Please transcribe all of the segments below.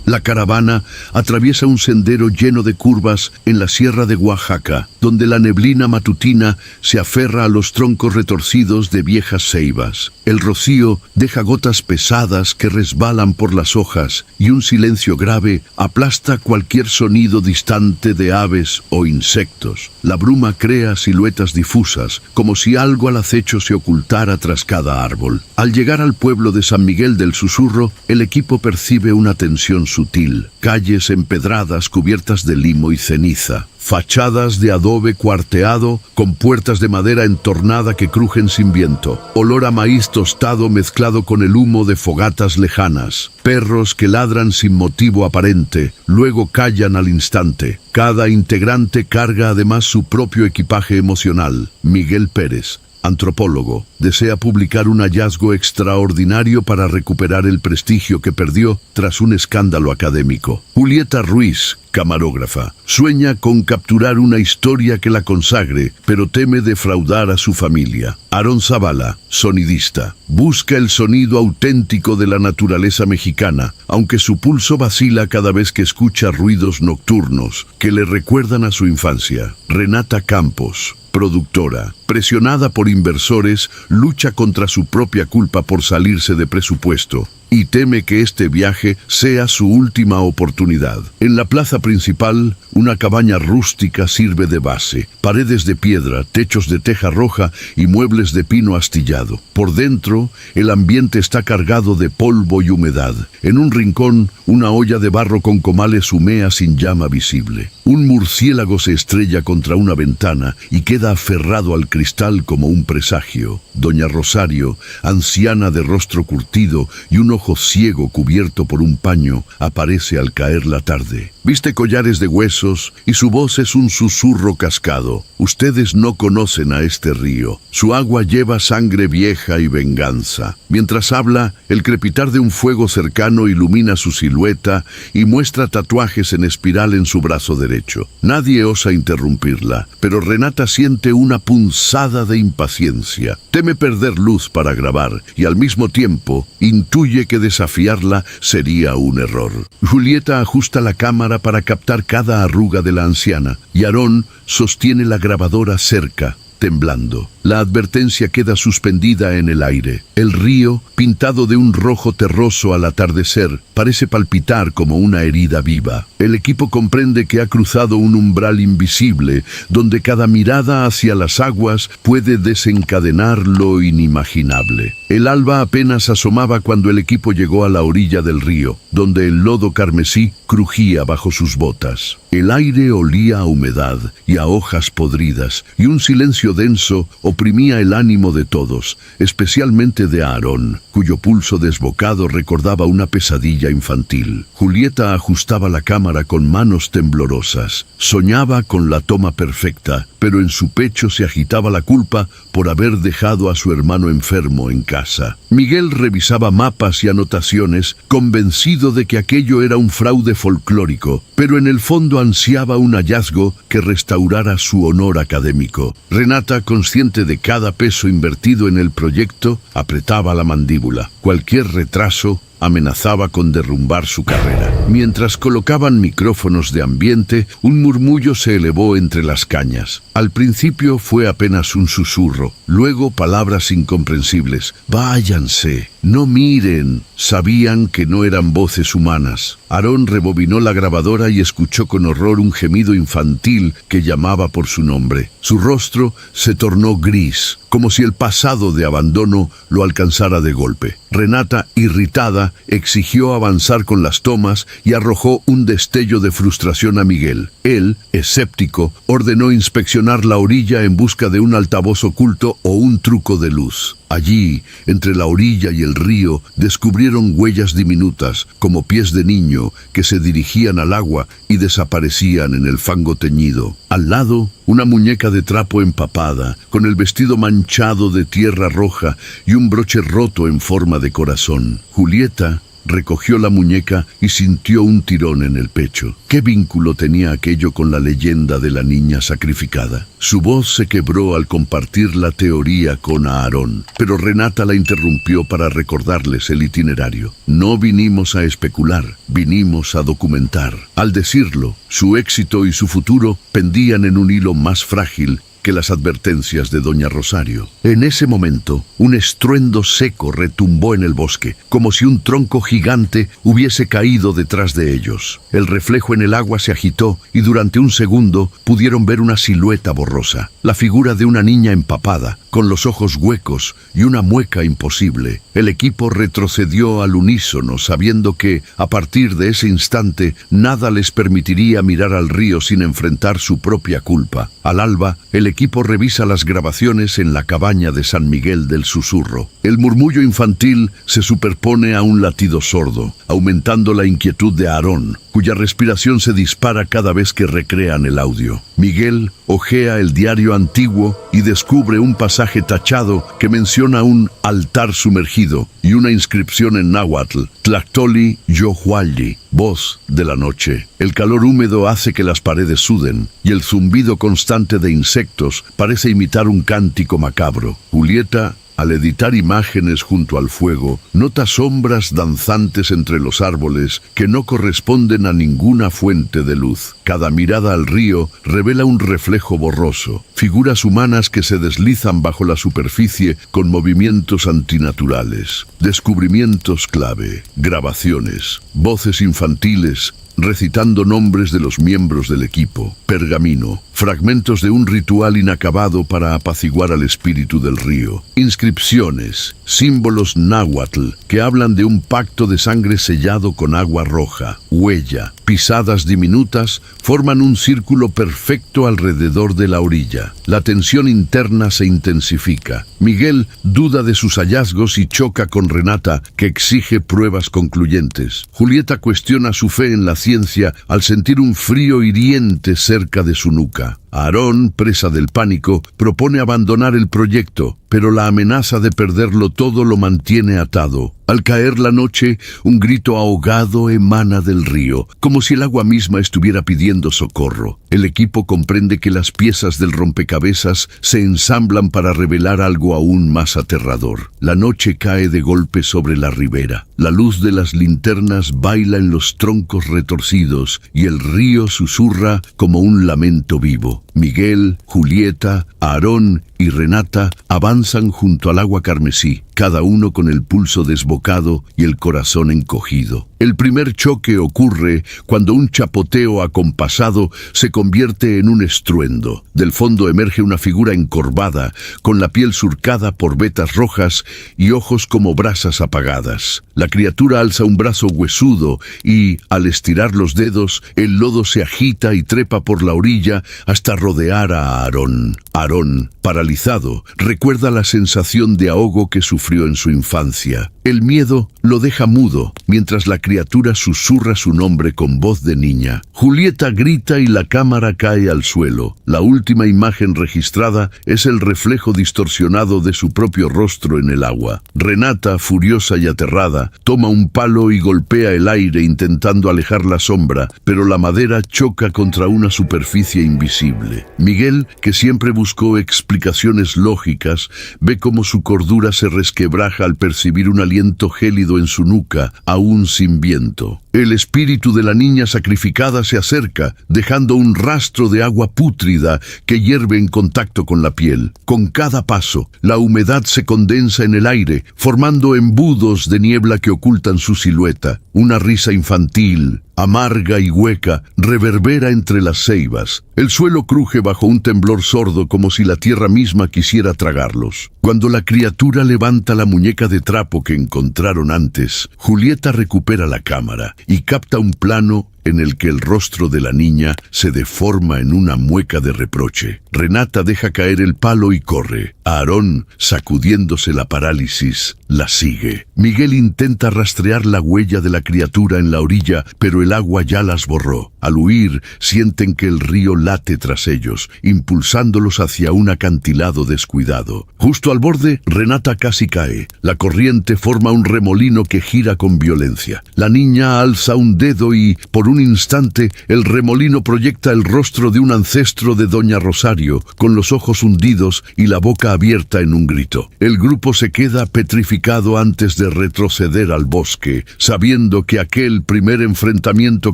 La caravana atraviesa un sendero lleno de curvas en la sierra de Oaxaca, donde la neblina matutina se aferra a los troncos retorcidos de viejas ceibas. El rocío deja gotas pesadas que resbalan por las hojas y un silencio grave aplasta cualquier sonido distante de aves o insectos. La bruma crea siluetas difusas, como si algo al acecho se ocultara tras cada árbol. Al llegar al pueblo de San Miguel del Susurro, el equipo percibe una tensión sutil. Calles empedradas cubiertas de limo y ceniza. Fachadas de adobe cuarteado con puertas de madera entornada que crujen sin viento. Olor a maíz tostado mezclado con el humo de fogatas lejanas. Perros que ladran sin motivo aparente, luego callan al instante. Cada integrante carga además su propio equipaje emocional. Miguel Pérez, antropólogo, desea publicar un hallazgo extraordinario para recuperar el prestigio que perdió tras un escándalo académico. Julieta Ruiz, camarógrafa, sueña con capturar una historia que la consagre, pero teme defraudar a su familia. Aarón Zavala, sonidista, busca el sonido auténtico de la naturaleza mexicana, aunque su pulso vacila cada vez que escucha ruidos nocturnos que le recuerdan a su infancia. Renata Campos, productora, presionada por inversores, lucha contra su propia culpa por salirse de presupuesto y teme que este viaje sea su última oportunidad. En la plaza principal, una cabaña rústica sirve de base. Paredes de piedra, techos de teja roja y muebles de pino astillado. Por dentro, el ambiente está cargado de polvo y humedad. En un rincón, una olla de barro con comales humea sin llama visible. Un murciélago se estrella contra una ventana y queda aferrado al cristal como un presagio. Doña Rosario, anciana de rostro curtido y un ojo ciego cubierto por un paño, aparece al caer la tarde. Viste collares de huesos y su voz es un susurro cascado. Ustedes no conocen a este río. Su agua lleva sangre vieja y venganza. Mientras habla, el crepitar de un fuego cercano ilumina su silueta y muestra tatuajes en espiral en su brazo derecho. Nadie osa interrumpirla, pero Renata siente una punzada de impaciencia. Teme perder luz para grabar y al mismo tiempo intuye que desafiarla sería un error. Julieta ajusta la cámara para captar cada arruga de la anciana y Aarón sostiene la grabadora cerca, temblando. La advertencia queda suspendida en el aire. El río, pintado de un rojo terroso al atardecer, parece palpitar como una herida viva. El equipo comprende que ha cruzado un umbral invisible, donde cada mirada hacia las aguas puede desencadenar lo inimaginable. El alba apenas asomaba cuando el equipo llegó a la orilla del río, donde el lodo carmesí crujía bajo sus botas. El aire olía a humedad y a hojas podridas, y un silencio denso oprimía el ánimo de todos, especialmente de Aarón, cuyo pulso desbocado recordaba una pesadilla infantil. Julieta ajustaba la cámara con manos temblorosas. Soñaba con la toma perfecta, pero en su pecho se agitaba la culpa por haber dejado a su hermano enfermo en casa. Miguel revisaba mapas y anotaciones, convencido de que aquello era un fraude folclórico, pero en el fondo ansiaba un hallazgo que restaurara su honor académico. Renata, consciente de cada peso invertido en el proyecto, apretaba la mandíbula. Cualquier retraso amenazaba con derrumbar su carrera. Mientras colocaban micrófonos de ambiente, un murmullo se elevó entre las cañas. Al principio fue apenas un susurro, luego palabras incomprensibles. «Váyanse, no miren». Sabían que no eran voces humanas. Aarón rebobinó la grabadora y escuchó con horror un gemido infantil que llamaba por su nombre. Su rostro se tornó gris, como si el pasado de abandono lo alcanzara de golpe. Renata, irritada, exigió avanzar con las tomas y arrojó un destello de frustración a Miguel. Él, escéptico, ordenó inspeccionar la orilla en busca de un altavoz oculto o un truco de luz. Allí, entre la orilla y el río, descubrieron huellas diminutas, como pies de niño, que se dirigían al agua y desaparecían en el fango teñido. Al lado, una muñeca de trapo empapada, con el vestido manchado de tierra roja y un broche roto en forma de corazón. Julieta recogió la muñeca y sintió un tirón en el pecho. ¿Qué vínculo tenía aquello con la leyenda de la niña sacrificada? Su voz se quebró al compartir la teoría con Aarón, pero Renata la interrumpió para recordarles el itinerario. No vinimos a especular, vinimos a documentar. Al decirlo, su éxito y su futuro pendían en un hilo más frágil que las advertencias de doña Rosario. En ese momento, un estruendo seco retumbó en el bosque, como si un tronco gigante hubiese caído detrás de ellos. El reflejo en el agua se agitó y durante un segundo pudieron ver una silueta borrosa, la figura de una niña empapada, con los ojos huecos y una mueca imposible. El equipo retrocedió al unísono, sabiendo que, a partir de ese instante, nada les permitiría mirar al río sin enfrentar su propia culpa. Al alba, el equipo revisa las grabaciones en la cabaña de San Miguel del Susurro. El murmullo infantil se superpone a un latido sordo, aumentando la inquietud de Aarón, cuya respiración se dispara cada vez que recrean el audio. Miguel hojea el diario antiguo y descubre un pasaje tachado que menciona un altar sumergido y una inscripción en náhuatl: Tlactoli Yohualli, voz de la noche. El calor húmedo hace que las paredes suden y el zumbido constante de insectos parece imitar un cántico macabro. Julieta, al editar imágenes junto al fuego, nota sombras danzantes entre los árboles que no corresponden a ninguna fuente de luz. Cada mirada al río revela un reflejo borroso, figuras humanas que se deslizan bajo la superficie con movimientos antinaturales. Descubrimientos clave, grabaciones, voces infantiles recitando nombres de los miembros del equipo, pergamino, fragmentos de un ritual inacabado para apaciguar al espíritu del río, inscripciones, símbolos náhuatl que hablan de un pacto de sangre sellado con agua roja, huella, pisadas diminutas forman un círculo perfecto alrededor de la orilla. La tensión interna se intensifica. Miguel duda de sus hallazgos y choca con Renata, que exige pruebas concluyentes. Julieta cuestiona su fe en la ciencia al sentir un frío hiriente cerca de su nuca. Aarón, presa del pánico, propone abandonar el proyecto, pero la amenaza de perderlo todo lo mantiene atado. Al caer la noche, un grito ahogado emana del río, como si el agua misma estuviera pidiendo socorro. El equipo comprende que las piezas del rompecabezas se ensamblan para revelar algo aún más aterrador. La noche cae de golpe sobre la ribera. La luz de las linternas baila en los troncos retorcidos y el río susurra como un lamento vivo. Miguel, Julieta, Aarón y Renata avanzan junto al agua carmesí, cada uno con el pulso desbocado y el corazón encogido. El primer choque ocurre cuando un chapoteo acompasado se convierte en un estruendo. Del fondo emerge una figura encorvada, con la piel surcada por vetas rojas y ojos como brasas apagadas. La criatura alza un brazo huesudo y, al estirar los dedos, el lodo se agita y trepa por la orilla hasta rodear a Aarón. Aarón, paralizado, recuerda la sensación de ahogo que sufrió en su infancia. El miedo lo deja mudo, mientras la criatura susurra su nombre con voz de niña. Julieta grita y la cámara cae al suelo. La última imagen registrada es el reflejo distorsionado de su propio rostro en el agua. Renata, furiosa y aterrada, toma un palo y golpea el aire intentando alejar la sombra, pero la madera choca contra una superficie invisible. Miguel, que siempre buscó explicaciones lógicas, ve cómo su cordura se resquebraja al percibir un aliento gélido en su nuca, aún sin viento. El espíritu de la niña sacrificada se acerca, dejando un rastro de agua pútrida que hierve en contacto con la piel. Con cada paso, la humedad se condensa en el aire, formando embudos de niebla que ocultan su silueta. Una risa infantil, amarga y hueca, reverbera entre las ceibas. El suelo cruje bajo un temblor sordo como si la tierra misma quisiera tragarlos. Cuando la criatura levanta la muñeca de trapo que encontraron antes, Julieta recupera la cámara y capta un plano en el que el rostro de la niña se deforma en una mueca de reproche. Renata deja caer el palo y corre. Aarón, sacudiéndose la parálisis, la sigue. Miguel intenta rastrear la huella de la criatura en la orilla, pero el agua ya las borró. Al huir, sienten que el río late tras ellos, impulsándolos hacia un acantilado descuidado. Justo al borde, Renata casi cae. La corriente forma un remolino que gira con violencia. La niña alza un dedo y, por un instante, el remolino proyecta el rostro de un ancestro de Doña Rosario, con los ojos hundidos y la boca abierta en un grito. El grupo se queda petrificado antes de retroceder al bosque, sabiendo que aquel primer enfrentamiento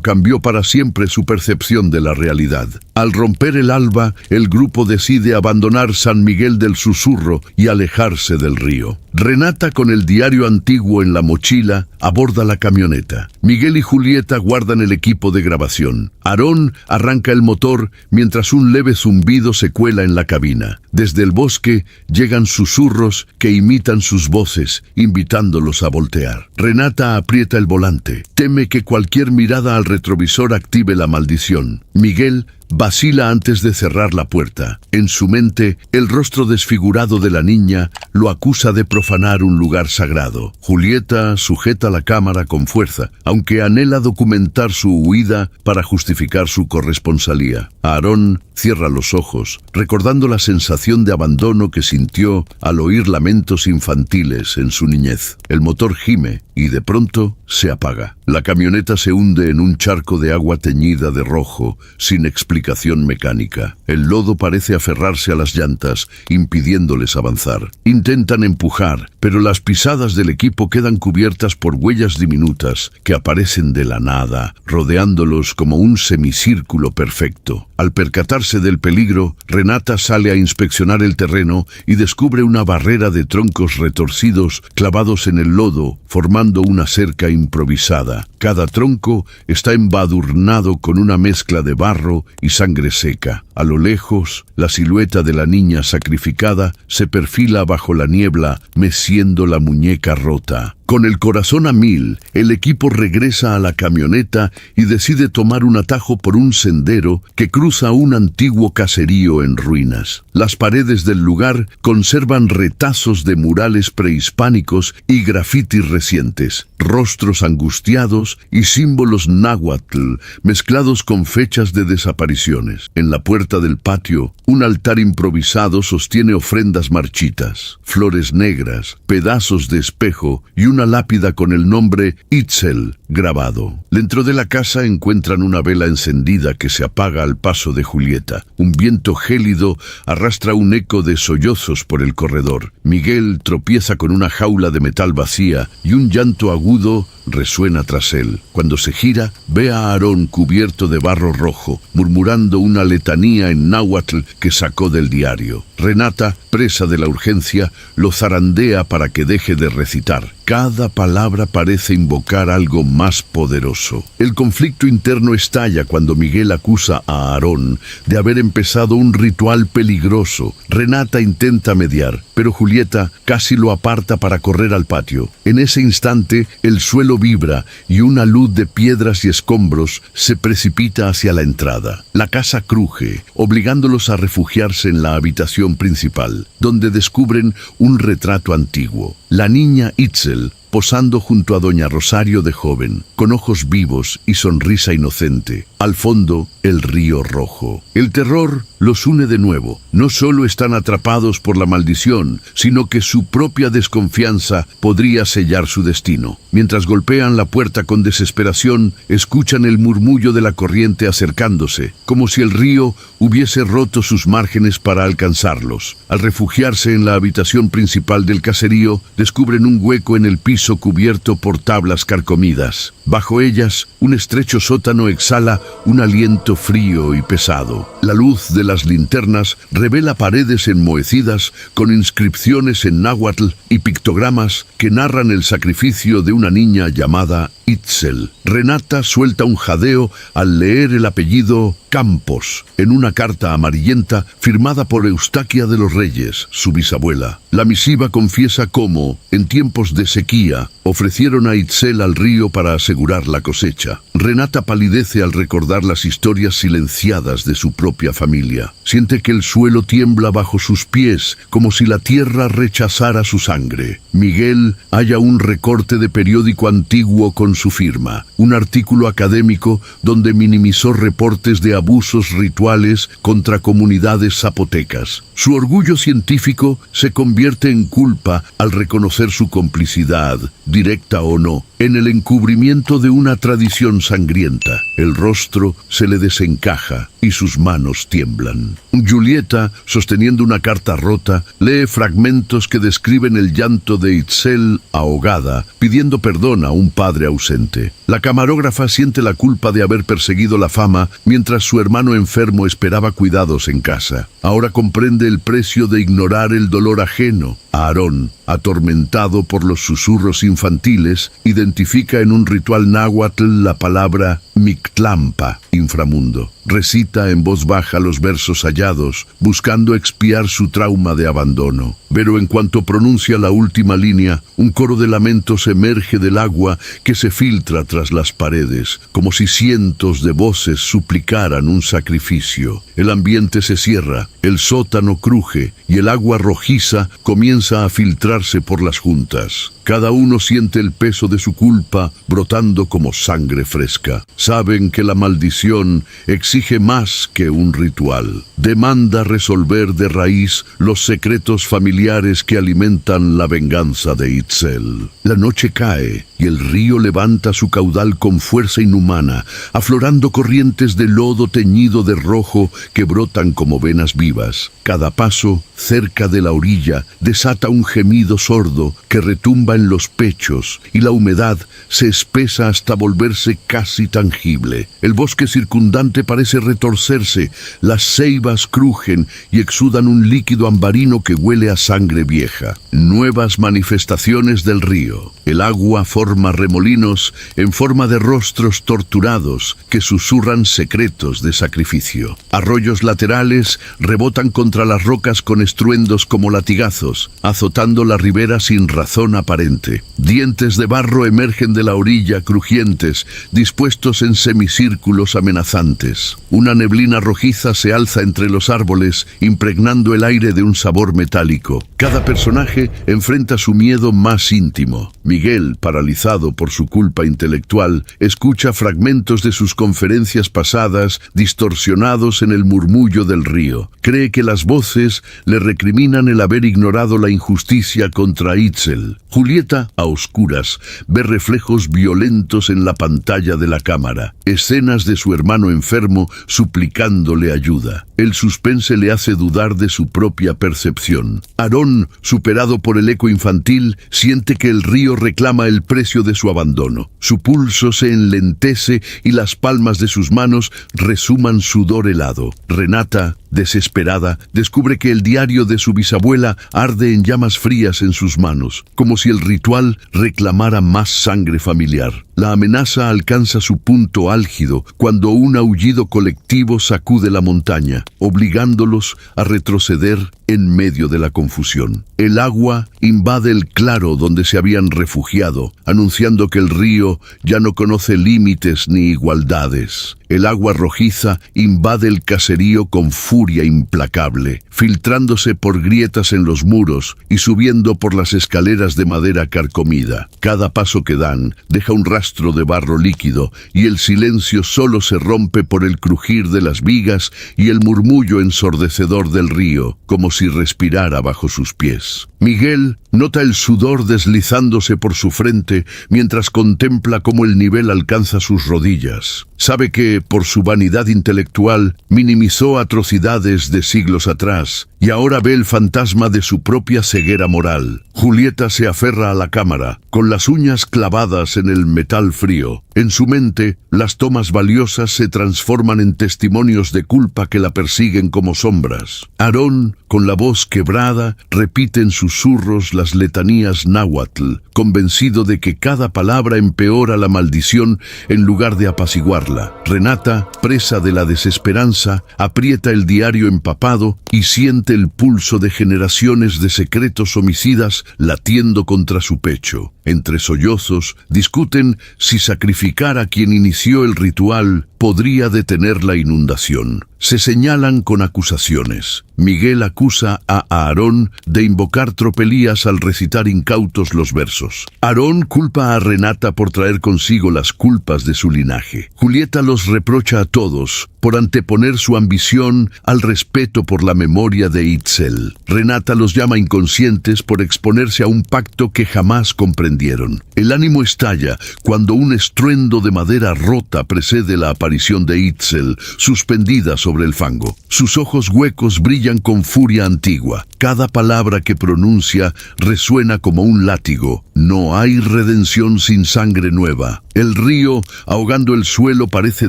cambió para siempre su percepción de la realidad. Al romper el alba, el grupo decide abandonar San Miguel del Susurro y alejarse del río. Renata, con el diario antiguo en la mochila, aborda la camioneta. Miguel y Julieta guardan el equipo de grabación. Aarón arranca el motor mientras un leve zumbido se cuela en la cabina. Desde el bosque llegan susurros que imitan sus voces, invitándolos a voltear. Renata aprieta el volante. Teme que cualquier mirada al retrovisor active la maldición. Miguel vacila antes de cerrar la puerta. En su mente, el rostro desfigurado de la niña lo acusa de profanar un lugar sagrado. Julieta sujeta la cámara con fuerza, aunque anhela documentar su huida para justificar su corresponsalía. Aarón cierra los ojos, recordando la sensación de abandono que sintió al oír lamentos infantiles en su niñez. El motor gime y de pronto se apaga. La camioneta se hunde en un charco de agua teñida de rojo, sin explicación mecánica. El lodo parece aferrarse a las llantas, impidiéndoles avanzar. Intentan empujar, pero las pisadas del equipo quedan cubiertas por huellas diminutas que aparecen de la nada, rodeándolos como un semicírculo perfecto. Al percatarse del peligro, Renata sale a inspeccionar el terreno y descubre una barrera de troncos retorcidos clavados en el lodo, formando una cerca improvisada. Cada tronco está embadurnado con una mezcla de barro y sangre seca. A lo lejos, la silueta de la niña sacrificada se perfila bajo la niebla, meciendo la muñeca rota. Con el corazón a mil, el equipo regresa a la camioneta y decide tomar un atajo por un sendero que cruza un antiguo caserío en ruinas. Las paredes del lugar conservan retazos de murales prehispánicos y grafitis recientes, rostros angustiados y símbolos náhuatl mezclados con fechas de desapariciones. En la puerta del patio, un altar improvisado sostiene ofrendas marchitas, flores negras, pedazos de espejo y una lápida con el nombre Itzel grabado. Dentro de la casa encuentran una vela encendida que se apaga al paso de Julieta. Un viento gélido arrastra un eco de sollozos por el corredor. Miguel tropieza con una jaula de metal vacía y un llanto agudo resuena tras él. Cuando se gira, ve a Aarón cubierto de barro rojo, murmurando una letanía en náhuatl que sacó del diario. Renata, presa de la urgencia, lo zarandea para que deje de recitar. Cada palabra parece invocar algo más poderoso. El conflicto interno estalla cuando Miguel acusa a Aarón de haber empezado un ritual peligroso. Renata intenta mediar, pero Julieta casi lo aparta para correr al patio. En ese instante, el suelo vibra y una luz de piedras y escombros se precipita hacia la entrada. La casa cruje, obligándolos a refugiarse en la habitación principal, donde descubren un retrato antiguo. La niña Itzel, posando junto a Doña Rosario de joven, con ojos vivos y sonrisa inocente. Al fondo, el río rojo. El terror los une de nuevo. No solo están atrapados por la maldición, sino que su propia desconfianza podría sellar su destino. Mientras golpean la puerta con desesperación, escuchan el murmullo de la corriente acercándose, como si el río hubiese roto sus márgenes para alcanzarlos. Al refugiarse en la habitación principal del caserío, descubren un hueco en el piso cubierto por tablas carcomidas. Bajo ellas, un estrecho sótano exhala un aliento frío y pesado. La luz de las linternas revela paredes enmohecidas con inscripciones en náhuatl y pictogramas que narran el sacrificio de una niña llamada Itzel. Renata suelta un jadeo al leer el apellido Campos en una carta amarillenta firmada por Eustaquia de los Reyes, su bisabuela. La misiva confiesa cómo, en tiempos de sequía, ofrecieron a Itzel al río para asegurar la cosecha. Renata palidece al recordar las historias silenciadas de su propia familia. Siente que el suelo tiembla bajo sus pies, como si la tierra rechazara su sangre. Miguel halla un recorte de periódico antiguo con su firma, un artículo académico donde minimizó reportes de abusos rituales contra comunidades zapotecas. Su orgullo científico se convierte en culpa al reconocer su complicidad, directa o no, en el encubrimiento de una tradición sangrienta. El rostro se le desencaja y sus manos tiemblan. Julieta, sosteniendo una carta rota, lee fragmentos que describen el llanto de Itzel ahogada, pidiendo perdón a un padre ausente. La camarógrafa siente la culpa de haber perseguido la fama mientras su hermano enfermo esperaba cuidados en casa. Ahora comprende el precio de ignorar el dolor ajeno. Aarón, atormentado por los susurros infantiles, identifica en un ritual náhuatl la palabra Mictlampa, inframundo. Recita en voz baja los versos hallados, buscando expiar su trauma de abandono. Pero en cuanto pronuncia la última línea, un coro de lamentos emerge del agua que se filtra tras las paredes, como si cientos de voces suplicaran un sacrificio. El ambiente se cierra, el sótano cruje y el agua rojiza comienza a filtrarse por las juntas. Cada uno siente el peso de su culpa brotando como sangre fresca. Saben que la maldición exige más que un ritual. Demanda resolver de raíz los secretos familiares que alimentan la venganza de Itzel. La noche cae y el río levanta su caudal con fuerza inhumana, aflorando corrientes de lodo teñido de rojo que brotan como venas vivas. Cada paso, cerca de la orilla, desata un gemido sordo que retumba en los pechos y la humedad se espesa hasta volverse casi tangible. El bosque circundante parece retorcerse, las ceibas crujen y exudan un líquido ambarino que huele a sangre vieja. Nuevas manifestaciones del río. El agua forma remolinos en forma de rostros torturados que susurran secretos de sacrificio. Arroyos laterales rebotan contra las rocas con estruendos como latigazos, azotando la ribera sin razón aparente. Dientes de barro emergen de la orilla crujientes, dispuestos en semicírculos amenazantes. Una neblina rojiza se alza entre los árboles, impregnando el aire de un sabor metálico. Cada personaje enfrenta su miedo más íntimo. Miguel, paralizado por su culpa intelectual, escucha fragmentos de sus conferencias pasadas distorsionados en el murmullo del río. Cree que las voces le recriminan el haber ignorado la injusticia contra Itzel. Julieta, a oscuras, ve reflejos violentos en la pantalla de la cámara, escenas de su hermano enfermo suplicándole ayuda. El suspense le hace dudar de su propia percepción. Aarón, superado por el eco infantil, siente que el río reclama el precio de su abandono. Su pulso se enlentece y las palmas de sus manos resuman sudor helado. Renata, desesperada, descubre que el diario de su bisabuela arde en llamas frías en sus manos, como si el ritual reclamara más sangre familiar. La amenaza alcanza su punto álgido cuando un aullido colectivo sacude la montaña, obligándolos a retroceder en medio de la confusión. El agua invade el claro donde se habían refugiado, anunciando que el río ya no conoce límites ni igualdades. El agua rojiza invade el caserío con furia implacable, filtrándose por grietas en los muros y subiendo por las escaleras de madera carcomida. Cada paso que dan deja un rastro de barro líquido y el silencio solo se rompe por el crujir de las vigas y el murmullo ensordecedor del río, como si respirara bajo sus pies. Miguel nota el sudor deslizándose por su frente mientras contempla cómo el nivel alcanza sus rodillas. Sabe que, por su vanidad intelectual, minimizó atrocidades de siglos atrás y ahora ve el fantasma de su propia ceguera moral. Julieta se aferra a la cámara, con las uñas clavadas en el metal frío. En su mente, las tomas valiosas se transforman en testimonios de culpa que la persiguen como sombras. Aarón, con la voz quebrada, repite en susurros las letanías náhuatl, convencido de que cada palabra empeora la maldición en lugar de apaciguarla. Renata, presa de la desesperanza, aprieta el diario empapado y siente el pulso de generaciones de secretos homicidas latiendo contra su pecho. Entre sollozos, discuten si sacrificar a quien inició el ritual podría detener la inundación. Se señalan con acusaciones. Miguel acusa a Aarón de invocar tropelías al recitar incautos los versos. Aarón culpa a Renata por traer consigo las culpas de su linaje. Julieta los reprocha a todos por anteponer su ambición al respeto por la memoria de Itzel. Renata los llama inconscientes por exponerse a un pacto que jamás comprendieron. El ánimo estalla cuando un estruendo de madera rota precede la aparición de Itzel, suspendida sobre el fango. Sus ojos huecos brillan con furia antigua. Cada palabra que pronuncia resuena como un látigo. No hay redención sin sangre nueva. El río, ahogando el suelo, parece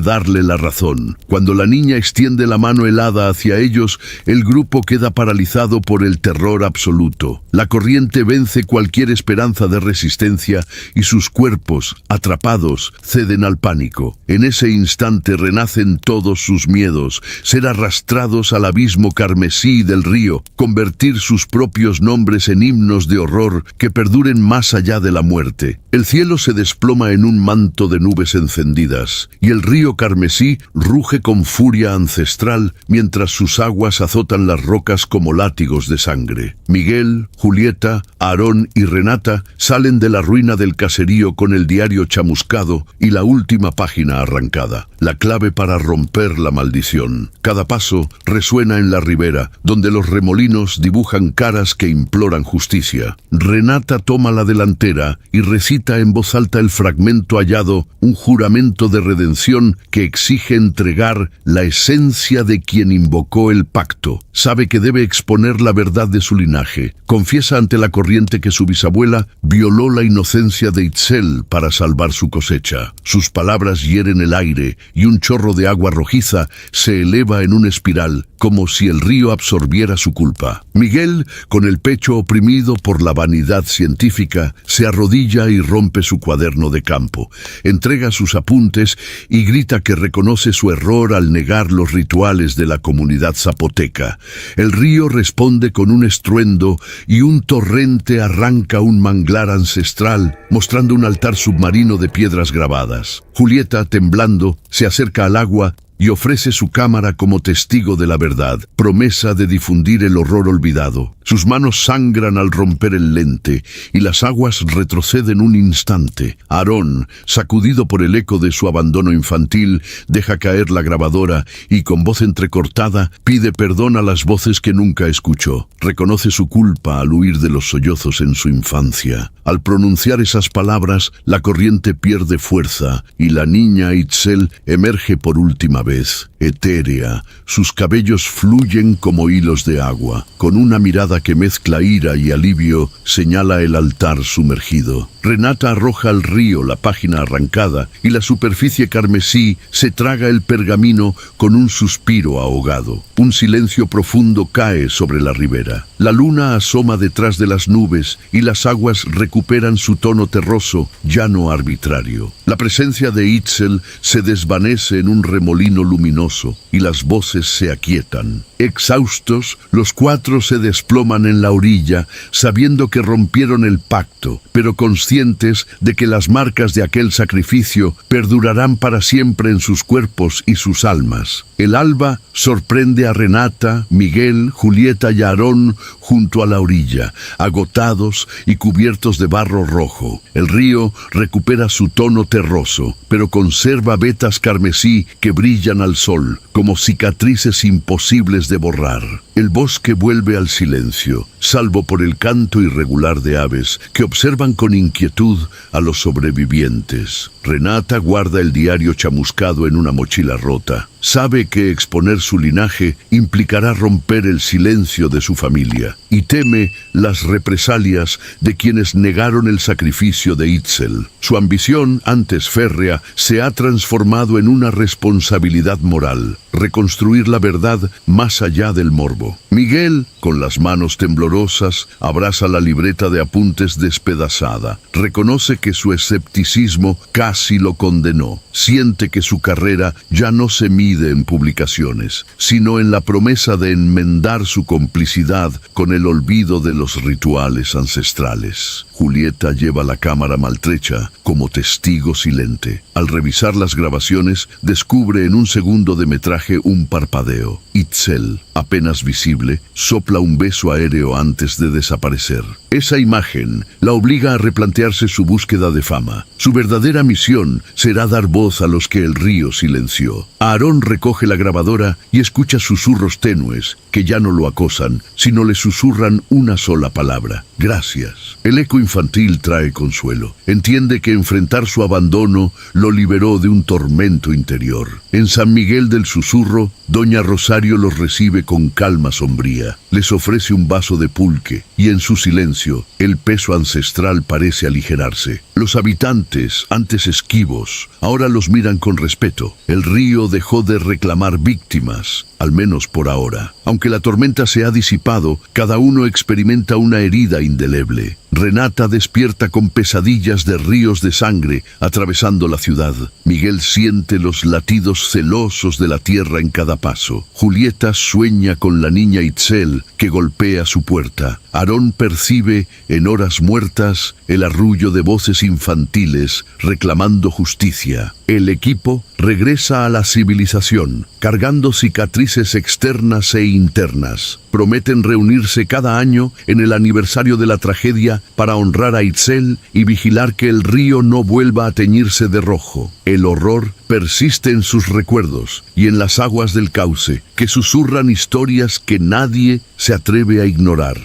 darle la razón. Cuando la niña extiende la mano helada hacia ellos, el grupo queda paralizado por el terror absoluto. La corriente vence cualquier esperanza de resistencia y sus cuerpos, atrapados, ceden al pánico. En ese instante renacen todos sus miedos, ser arrastrados al abismo carmesí del río, convertir sus propios nombres en himnos de horror que perduren más allá de la muerte. El cielo se desploma en un manto de nubes encendidas, y el río carmesí ruge con furia ancestral mientras sus aguas azotan las rocas como látigos de sangre. Miguel, Julieta, Aarón y Renata salen de la ruina del caserío con el diario chamuscado y la última página arrancada, la clave para romper la maldición. Cada paso resuena en la ribera, donde los remolinos dibujan caras que imploran justicia. Renata toma la delantera y recita en voz alta el fragmento hallado, un juramento de redención que exige entregar la esencia de quien invocó el pacto. Sabe que debe exponer la verdad de su linaje. Confiesa ante la corriente que su bisabuela violó la inocencia de Itzel para salvar su cosecha. Sus palabras hieren el aire y un chorro de agua rojiza se eleva en una espiral, como si el río absorbiera su culpa. Miguel, con el pecho oprimido por la vanidad científica, se arrodilla y rompe su cuaderno de campo. Entrega sus apuntes y grita que reconoce su error al negar los rituales de la comunidad zapoteca. El río responde con un estruendo y un torrente arranca un manglar ancestral, mostrando un altar submarino de piedras grabadas. Julieta, temblando, se acerca al agua y ofrece su cámara como testigo de la verdad, promesa de difundir el horror olvidado. Sus manos sangran al romper el lente y las aguas retroceden un instante. Aarón, sacudido por el eco de su abandono infantil, deja caer la grabadora y con voz entrecortada pide perdón a las voces que nunca escuchó. Reconoce su culpa al huir de los sollozos en su infancia. Al pronunciar esas palabras, la corriente pierde fuerza y la niña Itzel emerge por última vez, etérea. Sus cabellos fluyen como hilos de agua. Con una mirada que mezcla ira y alivio, señala el altar sumergido. Renata arroja al río la página arrancada y la superficie carmesí se traga el pergamino con un suspiro ahogado. Un silencio profundo cae sobre la ribera. La luna asoma detrás de las nubes y las aguas recuperan su tono terroso, ya no arbitrario. La presencia de Itzel se desvanece en un remolino luminoso y las voces se aquietan. Exhaustos, los cuatro se desploman en la orilla, sabiendo que rompieron el pacto, pero conscientes de que las marcas de aquel sacrificio perdurarán para siempre en sus cuerpos y sus almas. El alba sorprende a Renata, Miguel, Julieta y Aarón junto a la orilla, agotados y cubiertos de barro rojo. El río recupera su tono terroso, pero conserva vetas carmesí que brillan al sol, como cicatrices imposibles de borrar. El bosque vuelve al silencio, salvo por el canto irregular de aves que observan con inquietud a los sobrevivientes. Renata guarda el diario chamuscado en una mochila rota. Sabe que exponer su linaje implicará romper el silencio de su familia y teme las represalias de quienes negaron el sacrificio de Itzel. Su ambición, antes antes férrea, se ha transformado en una responsabilidad moral, reconstruir la verdad más allá del morbo. Miguel, con las manos temblorosas, abraza la libreta de apuntes despedazada. Reconoce que su escepticismo casi lo condenó. Siente que su carrera ya no se mide en publicaciones, sino en la promesa de enmendar su complicidad con el olvido de los rituales ancestrales. Julieta lleva la cámara maltrecha como testigo silente. Al revisar las grabaciones, descubre en un segundo de metraje un parpadeo. Itzel, apenas visible, sopla un beso aéreo antes de desaparecer. Esa imagen la obliga a replantearse su búsqueda de fama. Su verdadera misión será dar voz a los que el río silenció. Aarón recoge la grabadora y escucha susurros tenues que ya no lo acosan, sino le susurran una sola palabra: gracias. El eco infantil trae consuelo. Entiende que enfrentar su abandono lo liberó de un tormento interior. En San Miguel del Susurro, Doña Rosario los recibe con calma sombría. Les ofrece un vaso de pulque y en su silencio el peso ancestral parece aligerarse. Los habitantes, antes esquivos, ahora los miran con respeto. El río dejó de reclamar víctimas, al menos por ahora. Aunque la tormenta se ha disipado, cada uno experimenta una herida indeleble. Renata despierta con pesadillas de ríos de sangre atravesando la ciudad. Miguel siente los latidos celosos de la tierra en cada paso. Julieta sueña con la niña Itzel que golpea su puerta. Aarón percibe en horas muertas el arrullo de voces infantiles reclamando justicia. El equipo regresa a la civilización, cargando cicatrices externas e internas. Prometen reunirse cada año en el aniversario de la tragedia para honrar a Itzel y vigilar que el río no vuelva a teñirse de rojo. El horror persiste en sus recuerdos y en las aguas del cauce, que susurran historias que nadie se atreve a ignorar.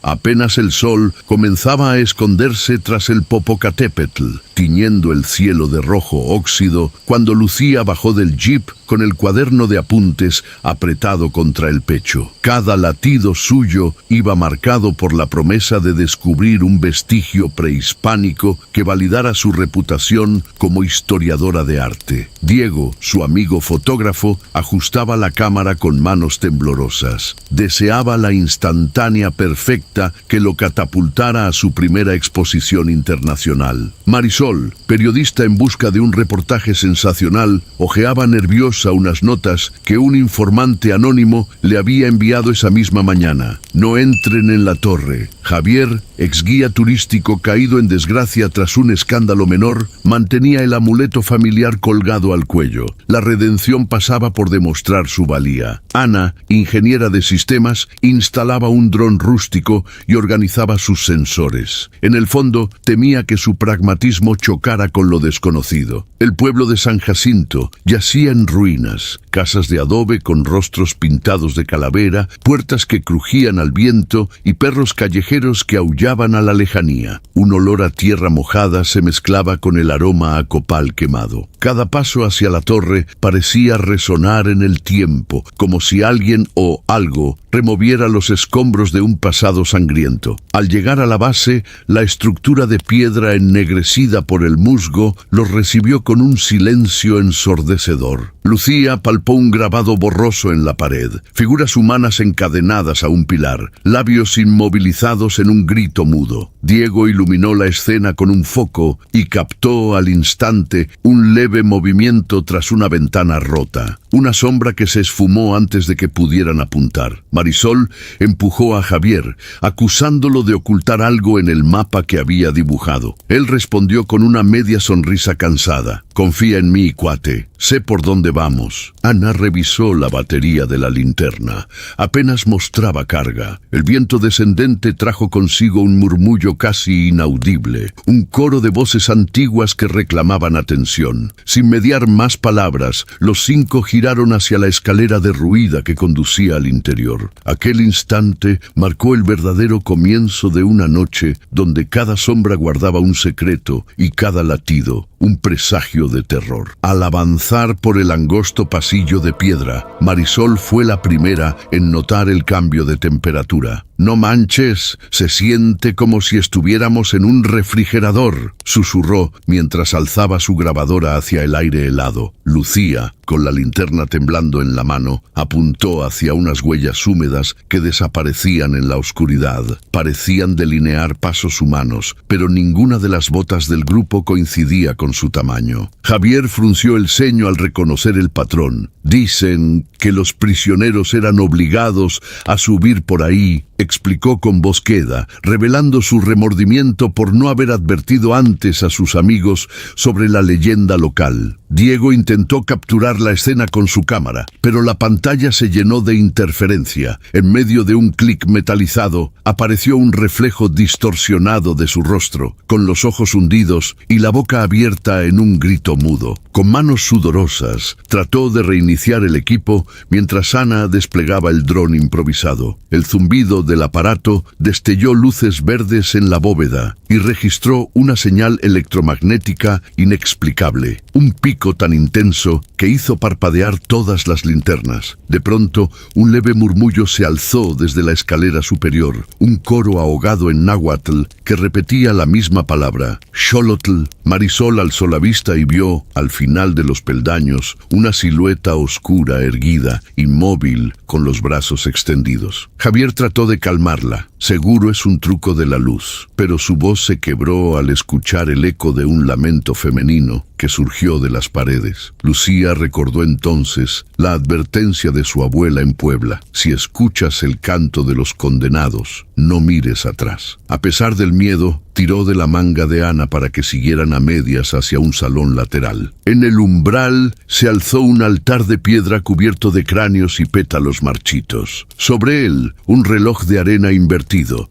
Apenas el sol comenzaba a esconderse tras el Popocatépetl, tiñendo el cielo de rojo óxido, cuando Lucía bajó del jeep con el cuaderno de apuntes apretado contra el pecho. Cada latido suyo iba marcado por la promesa de descubrir un vestigio prehispánico que validara su reputación como historiadora de arte. Diego, su amigo fotógrafo, ajustaba la cámara con manos temblorosas. Deseaba la instantánea perfecta que lo catapultara a su primera exposición internacional. Marisol, periodista en busca de un reportaje sensacional, hojeaba nerviosa unas notas que un informante anónimo le había enviado esa misma mañana. No entren en la torre. Javier, exguía turístico caído en desgracia tras un escándalo menor, mantenía el amuleto familiar colgado al cuello. La redención pasaba por demostrar su valía. Ana, ingeniera de sistemas, instalaba un dron rústico y organizaba sus sensores. En el fondo, temía que su pragmatismo chocara con lo desconocido. El pueblo de San Jacinto yacía en ruinas, casas de adobe con rostros pintados de calavera, puertas que crujían al viento y perros callejeros que aullaban a la lejanía. Un olor a tierra mojada se mezclaba con el aroma a copal quemado. Cada paso hacia la torre parecía resonar en el tiempo, como si alguien o algo removiera los escombros de un pasado sangriento. Al llegar a la base, la estructura de piedra ennegrecida por el musgo los recibió con un silencio ensordecedor. Lucía palpó un grabado borroso en la pared, figuras humanas encadenadas a un pilar, labios inmovilizados en un grito mudo. Diego iluminó la escena con un foco y captó al instante un leve movimiento tras una ventana rota, una sombra que se esfumó antes de que pudieran apuntar. Marisol empujó a Javier, acusándolo de ocultar algo en el mapa que había dibujado. Él respondió con una media sonrisa cansada: «Confía en mí, cuate. Sé por dónde vamos». Ana revisó la batería de la linterna. Apenas mostraba carga. El viento descendente trajo consigo un murmullo casi inaudible, un coro de voces antiguas que reclamaban atención. Sin mediar más palabras, los 5 giraron hacia la escalera derruida que conducía al interior. Aquel instante marcó el verdadero comienzo de una noche donde cada sombra guardaba un secreto y cada latido un presagio de terror. Al avanzar por el angosto pasillo de piedra, Marisol fue la primera en notar el cambio de temperatura. «No manches, se siente como si estuviéramos en un refrigerador», susurró mientras alzaba su grabadora hacia el aire helado. Lucía, con la linterna temblando en la mano, apuntó hacia unas huellas húmedas que desaparecían en la oscuridad. Parecían delinear pasos humanos, pero ninguna de las botas del grupo coincidía con su tamaño. Javier frunció el ceño al reconocer el patrón. «Dicen que los prisioneros eran obligados a subir por ahí», explicó con voz queda, revelando su remordimiento por no haber advertido antes a sus amigos sobre la leyenda local. Diego intentó capturar la escena con su cámara, pero la pantalla se llenó de interferencia. En medio de un clic metalizado, apareció un reflejo distorsionado de su rostro, con los ojos hundidos y la boca abierta en un grito mudo. Con manos sudorosas, trató de reiniciar el equipo mientras Ana desplegaba el dron improvisado. El zumbido del aparato destelló luces verdes en la bóveda y registró una señal electromagnética inexplicable, un pico tan intenso que hizo parpadear todas las linternas. De pronto, un leve murmullo se alzó desde la escalera superior, un coro ahogado en náhuatl que repetía la misma palabra, Xolotl. Marisol alzó la vista y vio, al final de los peldaños, una silueta oscura erguida, inmóvil, con los brazos extendidos. Javier trató de calmarla. Seguro es un truco de la luz, pero su voz se quebró al escuchar el eco de un lamento femenino que surgió de las paredes. Lucía recordó entonces la advertencia de su abuela en Puebla: si escuchas el canto de los condenados, no mires atrás. A pesar del miedo, tiró de la manga de Ana para que siguieran a medias hacia un salón lateral. En el umbral se alzó un altar de piedra cubierto de cráneos y pétalos marchitos. Sobre él, un reloj de arena invertido.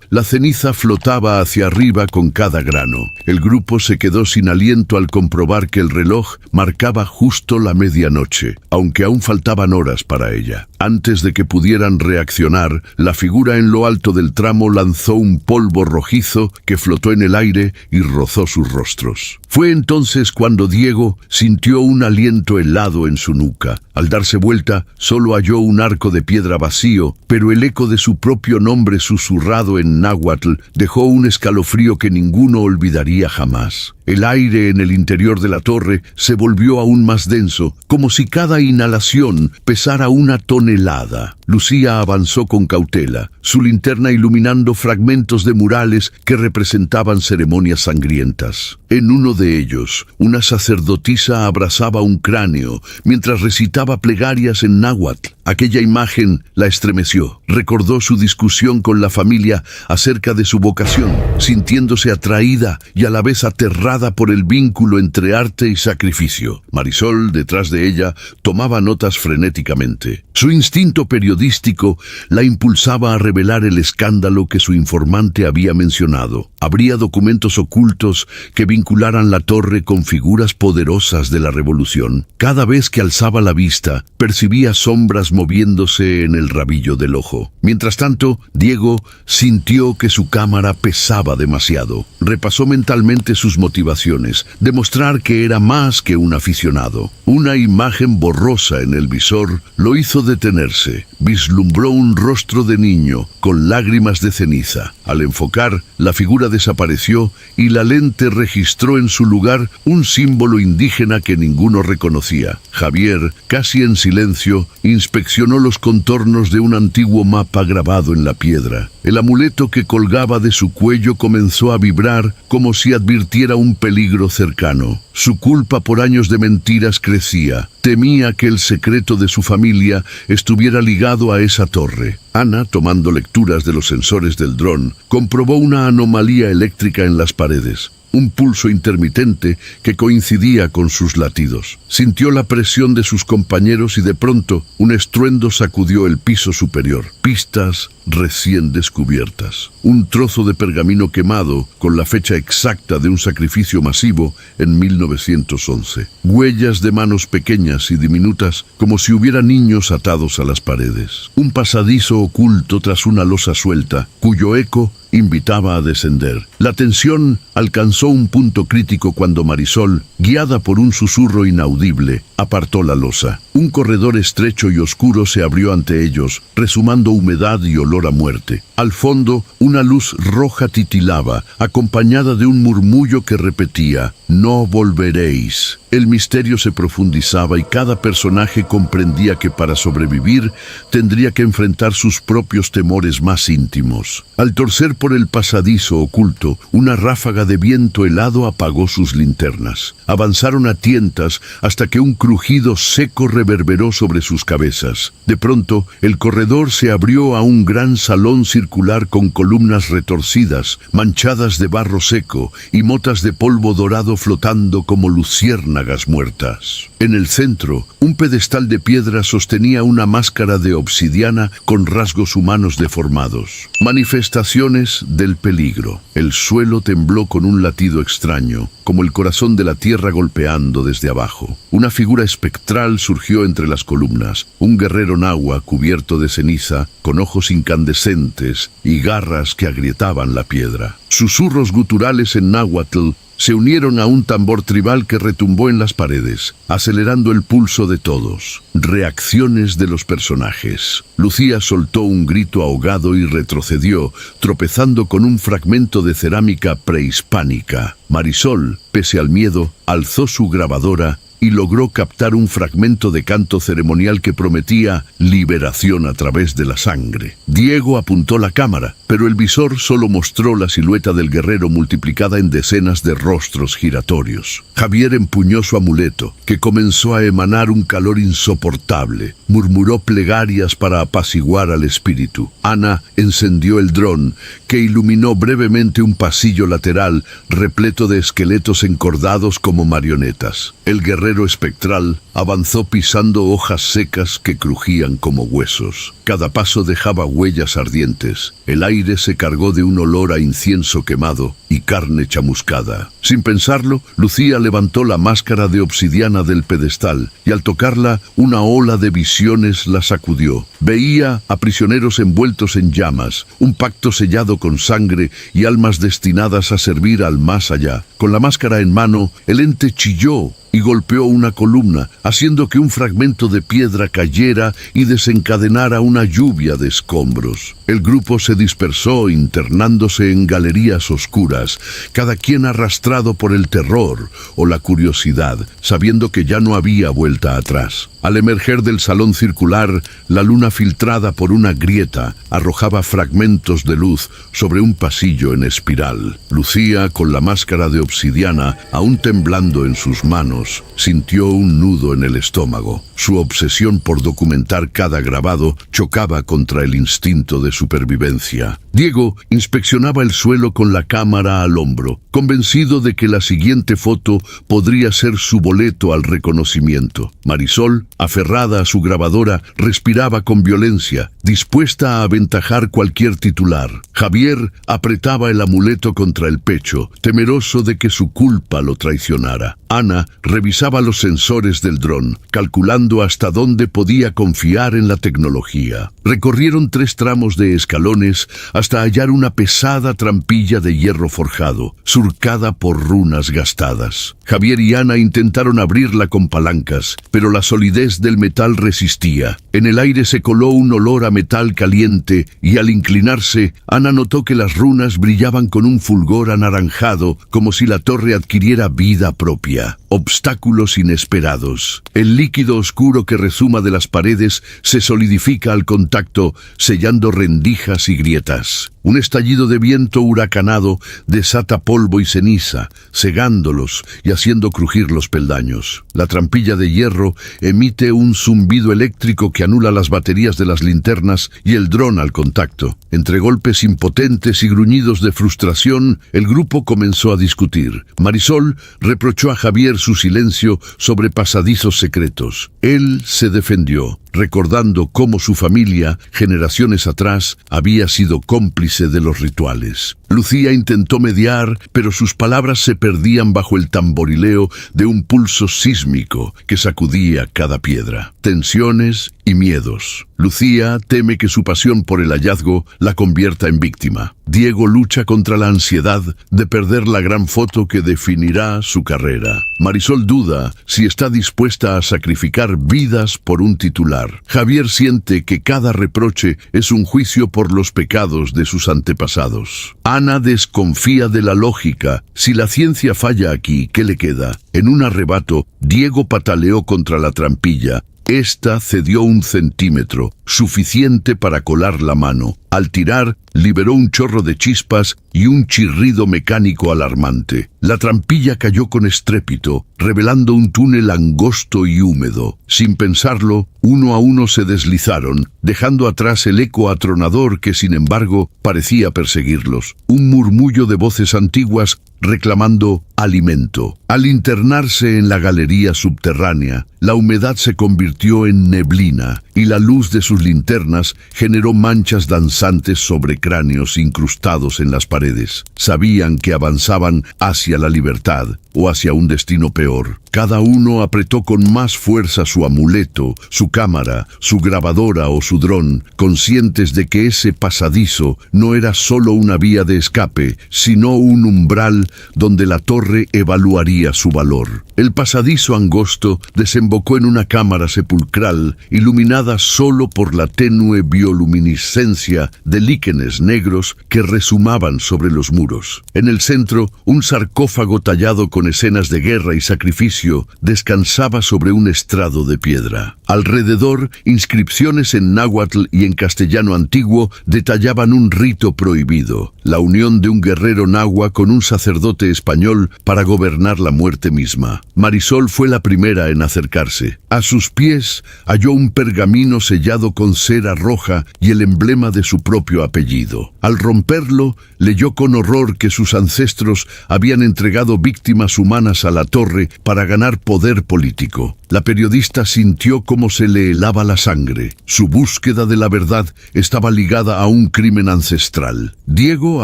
La ceniza flotaba hacia arriba con cada grano. El grupo se quedó sin aliento al comprobar que el reloj marcaba justo la medianoche, aunque aún faltaban horas para ella. Antes de que pudieran reaccionar, la figura en lo alto del tramo lanzó un polvo rojizo que flotó en el aire y rozó sus rostros. Fue entonces cuando Diego sintió un aliento helado en su nuca. Al darse vuelta, solo halló un arco de piedra vacío, pero el eco de su propio nombre susurrado en náhuatl dejó un escalofrío que ninguno olvidaría jamás. El aire en el interior de la torre se volvió aún más denso, como si cada inhalación pesara una tonelada. Lucía avanzó con cautela, su linterna iluminando fragmentos de murales que representaban ceremonias sangrientas. En uno de ellos, una sacerdotisa abrazaba un cráneo mientras recitaba plegarias en náhuatl. Aquella imagen la estremeció. Recordó su discusión con la familia acerca de su vocación, sintiéndose atraída y a la vez aterrada por el vínculo entre arte y sacrificio. Marisol, detrás de ella, tomaba notas frenéticamente. Su instinto periodístico la impulsaba a revelar el escándalo que su informante había mencionado. Habría documentos ocultos que vincularan la torre con figuras poderosas de la revolución. Cada vez que alzaba la vista, percibía sombras moviéndose en el rabillo del ojo. Mientras tanto, Diego sintió que su cámara pesaba demasiado. Repasó mentalmente sus motivaciones, demostrar que era más que un aficionado. Una imagen borrosa en el visor lo hizo detenerse. Vislumbró un rostro de niño con lágrimas de ceniza. Al enfocar, la figura desapareció y la lente registró en su lugar un símbolo indígena que ninguno reconocía. Javier, casi en silencio, inspeccionó los contornos de un antiguo mapa grabado en la piedra. El amuleto que colgaba de su cuello comenzó a vibrar como si advirtiera un peligro cercano. Su culpa por años de mentiras crecía. Temía que el secreto de su familia estuviera ligado a esa torre. Ana, tomando lecturas de los sensores del dron, comprobó una anomalía eléctrica en las paredes. Un pulso intermitente que coincidía con sus latidos. Sintió la presión de sus compañeros y de pronto un estruendo sacudió el piso superior. Pistas recién descubiertas. Un trozo de pergamino quemado con la fecha exacta de un sacrificio masivo en 1911. Huellas de manos pequeñas y diminutas como si hubiera niños atados a las paredes. Un pasadizo oculto tras una losa suelta cuyo eco invitaba a descender. La tensión alcanzó un punto crítico cuando Marisol, guiada por un susurro inaudible, apartó la losa. Un corredor estrecho y oscuro se abrió ante ellos, resumando humedad y olor a muerte. Al fondo, una luz roja titilaba, acompañada de un murmullo que repetía: «No volveréis». El misterio se profundizaba y cada personaje comprendía que para sobrevivir tendría que enfrentar sus propios temores más íntimos. Al torcer por el pasadizo oculto, una ráfaga de viento helado apagó sus linternas. Avanzaron a tientas hasta que un crujido seco reverberó sobre sus cabezas. De pronto, el corredor se abrió a un gran salón circular con columnas retorcidas, manchadas de barro seco y motas de polvo dorado flotando como luciérnagas muertas. En el centro, un pedestal de piedra sostenía una máscara de obsidiana con rasgos humanos deformados. Manifestaciones del peligro. El suelo tembló con un latido extraño, como el corazón de la tierra golpeando desde abajo. Una figura espectral surgió entre las columnas, un guerrero nahua cubierto de ceniza, con ojos incandescentes y garras que agrietaban la piedra. Susurros guturales en náhuatl se unieron a un tambor tribal que retumbó en las paredes, acelerando el pulso de todos. Reacciones de los personajes. Lucía soltó un grito ahogado y retrocedió, tropezando con un fragmento de cerámica prehispánica. Marisol, pese al miedo, alzó su grabadora y logró captar un fragmento de canto ceremonial que prometía liberación a través de la sangre. Diego apuntó la cámara, pero el visor solo mostró la silueta del guerrero multiplicada en decenas de rostros giratorios. Javier empuñó su amuleto, que comenzó a emanar un calor insoportable. Murmuró plegarias para apaciguar al espíritu. Ana encendió el dron, que iluminó brevemente un pasillo lateral repleto de esqueletos encordados como marionetas. El guerrero espectral avanzó pisando hojas secas que crujían como huesos. Cada paso dejaba huellas ardientes. El aire se cargó de un olor a incienso quemado y carne chamuscada. Sin pensarlo, Lucía levantó la máscara de obsidiana del pedestal y al tocarla, una ola de visiones la sacudió. Veía a prisioneros envueltos en llamas, un pacto sellado con sangre y almas destinadas a servir al más allá. Con la máscara en mano, el ente chilló y golpeó una columna, haciendo que un fragmento de piedra cayera y desencadenara una lluvia de escombros. El grupo se dispersó, internándose en galerías oscuras, cada quien arrastrado por el terror o la curiosidad, sabiendo que ya no había vuelta atrás. Al emerger del salón circular, la luna filtrada por una grieta arrojaba fragmentos de luz sobre un pasillo en espiral. Lucía, con la máscara de obsidiana aún temblando en sus manos, sintió un nudo en el estómago. Su obsesión por documentar cada grabado chocaba contra el instinto de supervivencia. Diego inspeccionaba el suelo con la cámara al hombro, convencido de que la siguiente foto podría ser su boleto al reconocimiento. Marisol, aferrada a su grabadora, respiraba con violencia, dispuesta a aventajar cualquier titular. Javier apretaba el amuleto contra el pecho, temeroso de que su culpa lo traicionara. Ana revisaba los sensores del dron, calculando hasta dónde podía confiar en la tecnología. Recorrieron 3 tramos de escalones hasta hallar una pesada trampilla de hierro forjado, surcada por runas gastadas. Javier y Ana intentaron abrirla con palancas, pero la solidez del metal resistía. En el aire se coló un olor a metal caliente y al inclinarse, Ana notó que las runas brillaban con un fulgor anaranjado, como si la torre adquiriera vida propia. Obstáculos inesperados. El líquido oscuro que rezuma de las paredes se solidifica al contacto, sellando rendijas y grietas. Un estallido de viento huracanado desata polvo y ceniza, cegándolos y haciendo crujir los peldaños. La trampilla de hierro emite un zumbido eléctrico que anula las baterías de las linternas y el dron al contacto. Entre golpes impotentes y gruñidos de frustración, el grupo comenzó a discutir. Marisol reprochó a Javier su silencio sobre pasadizos secretos. Él se defendió, recordando cómo su familia, generaciones atrás, había sido cómplice de los rituales. Lucía intentó mediar, pero sus palabras se perdían bajo el tamborileo de un pulso sísmico que sacudía cada piedra. Tensiones y miedos. Lucía teme que su pasión por el hallazgo la convierta en víctima. Diego lucha contra la ansiedad de perder la gran foto que definirá su carrera. Marisol duda si está dispuesta a sacrificar vidas por un titular. Javier siente que cada reproche es un juicio por los pecados de sus antepasados. Ana desconfía de la lógica. Si la ciencia falla aquí, ¿qué le queda? En un arrebato, Diego pataleó contra la trampilla. Esta cedió 1 centímetro, suficiente para colar la mano. Al tirar, liberó un chorro de chispas y un chirrido mecánico alarmante. La trampilla cayó con estrépito, revelando un túnel angosto y húmedo. Sin pensarlo, uno a uno se deslizaron, dejando atrás el eco atronador que, sin embargo, parecía perseguirlos. Un murmullo de voces antiguas reclamando alimento. Al internarse en la galería subterránea, la humedad se convirtió en neblina y la luz de sus linternas generó manchas danzantes sobre cráneos incrustados en las paredes. Sabían que avanzaban hacia la libertad o hacia un destino peor. Cada uno apretó con más fuerza su amuleto, su cámara, su grabadora o su dron, conscientes de que ese pasadizo no era solo una vía de escape, sino un umbral donde la torre evaluaría su valor. El pasadizo angosto desembocó en una cámara sepulcral, iluminada solo por la tenue bioluminiscencia de líquenes negros que rezumaban sobre los muros. En el centro, un sarcófago tallado con escenas de guerra y sacrificio descansaba sobre un estrado de piedra. Alrededor, inscripciones en náhuatl y en castellano antiguo detallaban un rito prohibido, la unión de un guerrero nahua con un sacerdote español para gobernar la muerte misma. Marisol fue la primera en acercarse. A sus pies halló un pergamino sellado con cera roja y el emblema de su propio apellido. Al romperlo, leyó con horror que sus ancestros habían entregado víctimas humanas a la torre para ganar poder político. La periodista sintió cómo se le helaba la sangre. Su búsqueda de la verdad estaba ligada a un crimen ancestral. Diego,